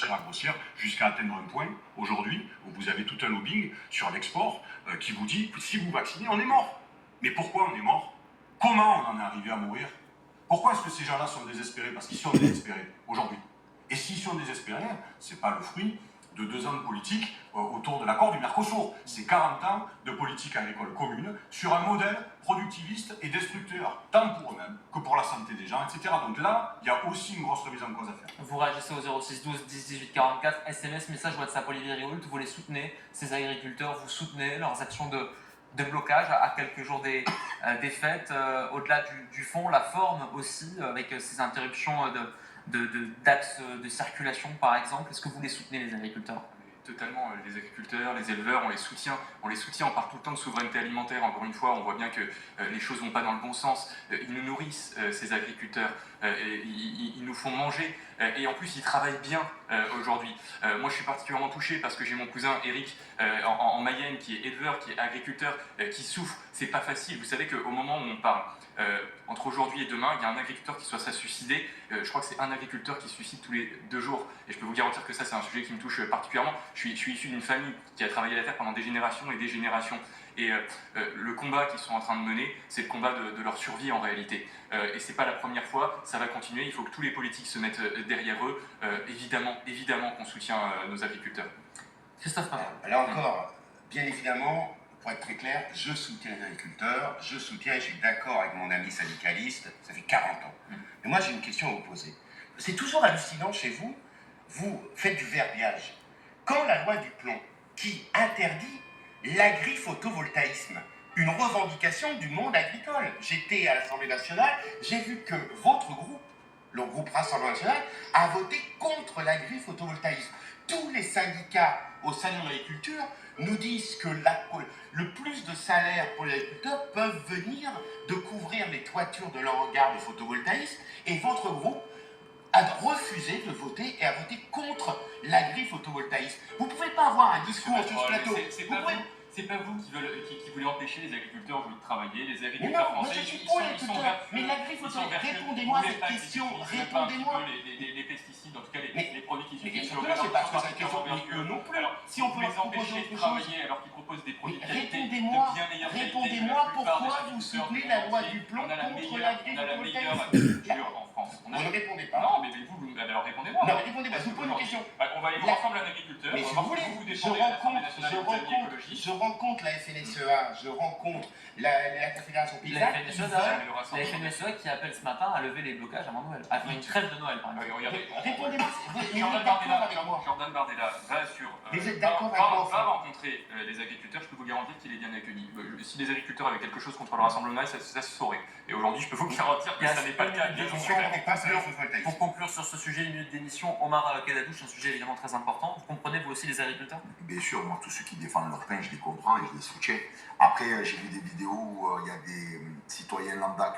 grossir, jusqu'à atteindre un point, aujourd'hui, où vous avez tout un lobbying sur l'export qui vous dit, si vous vaccinez, on est mort. Mais pourquoi on est mort? Comment on en est arrivé à mourir? Pourquoi est-ce que ces gens-là sont désespérés? Parce qu'ils sont désespérés, aujourd'hui. Et s'ils sont désespérés, c'est pas le fruit de 2 ans de politique autour de l'accord du Mercosur. C'est 40 ans de politique agricole commune sur un modèle productiviste et destructeur, tant pour eux-mêmes que pour la santé des gens, etc. Donc là, il y a aussi une grosse remise en cause à faire. Vous réagissez au 06 12 10 18 44, SMS, message WhatsApp Olivier Rihoult, vous les soutenez, ces agriculteurs, vous soutenez leurs actions de blocage à quelques jours des fêtes, au-delà du fond, la forme aussi, avec ces interruptions d'axes de circulation par exemple. Est-ce que vous les soutenez, les agriculteurs? Totalement, les agriculteurs, les éleveurs, on les soutient, on parle tout le temps de souveraineté alimentaire, encore une fois, on voit bien que les choses vont pas dans le bon sens, ils nous nourrissent, ces agriculteurs, et ils nous font manger, et en plus ils travaillent bien aujourd'hui. Moi je suis particulièrement touché parce que j'ai mon cousin Eric en Mayenne qui est éleveur, qui est agriculteur, qui souffre, c'est pas facile, vous savez qu'au moment où on parle, entre aujourd'hui et demain, il y a un agriculteur qui soit à suicider. Je crois que c'est un agriculteur qui se suicide tous les 2 jours. Et je peux vous garantir que ça, c'est un sujet qui me touche particulièrement. Je suis issu d'une famille qui a travaillé la terre pendant des générations et des générations. Et le combat qu'ils sont en train de mener, c'est le combat de leur survie en réalité. Et c'est pas la première fois, ça va continuer. Il faut que tous les politiques se mettent derrière eux. Évidemment qu'on soutient nos agriculteurs. Christophe Pavard. Là encore, bien évidemment, pour être très clair, je soutiens les agriculteurs, je suis d'accord avec mon ami syndicaliste, ça fait 40 ans. Mais moi j'ai une question à vous poser. C'est toujours hallucinant chez vous, vous faites du verbiage. Quand la loi du plomb, qui interdit l'agri-photovoltaïsme, une revendication du monde agricole. J'étais à l'Assemblée nationale, j'ai vu que votre groupe, le groupe Rassemblement national, a voté contre l'agri-photovoltaïsme. Tous les syndicats au salon de l'agriculture nous disent que le plus de salaires pour les agriculteurs peuvent venir de couvrir les toitures de leur hangar de photovoltaïsme, et votre groupe a refusé de voter et a voté contre l'agri-photovoltaïsme. Vous ne pouvez pas avoir un discours sur ce plateau. C'est pas vous qui voulez empêcher les agriculteurs de travailler, les agriculteurs français. Moi je suis pour les agriculteurs. Mais l'agri-photovoltaïsme, répondez-moi à cette question. Répondez-moi. Les pesticides, en tout cas les produits qui Mais sont c'est pas ça, non plus. Si on peut les leur proposer empêcher autre de chose. travailler alors qu'ils proposent des produits de qualité, de bien meilleure qualité. Répondez-moi pourquoi vous soutenez la loi du plomb on a la contre meilleure l'agriculture agriculture en France. Vous ne répondez pas. Non, mais vous, alors répondez-moi. Non, mais répondez-moi, je vous pose une question. On va aller voir ensemble un agriculteur. Mais si vous voulez, je rencontre la FNSEA, je rencontre la Confédération La paysanne. FNSEA qui appelle ce matin à lever les blocages avant Noël, à faire une trêve de Noël par exemple. Répondez-moi, vous êtes d'accord avec moi. Jordan Bardella va rencontrer les agriculteurs, je peux vous garantir qu'il est bien accueilli. Si les agriculteurs avaient quelque chose contre le Rassemblement, ça se saurait. Et aujourd'hui, je peux vous garantir que ça n'est pas le cas. Pour conclure sur ce sujet, une minute d'émission, Omar Kadadouche, un sujet évidemment très important. Vous comprenez vous aussi les agriculteurs? Bien sûr, moi, tous ceux qui défendent leur pain, je les comprends et je les soutiens. Après, j'ai vu des vidéos où il y a des citoyens lambda qui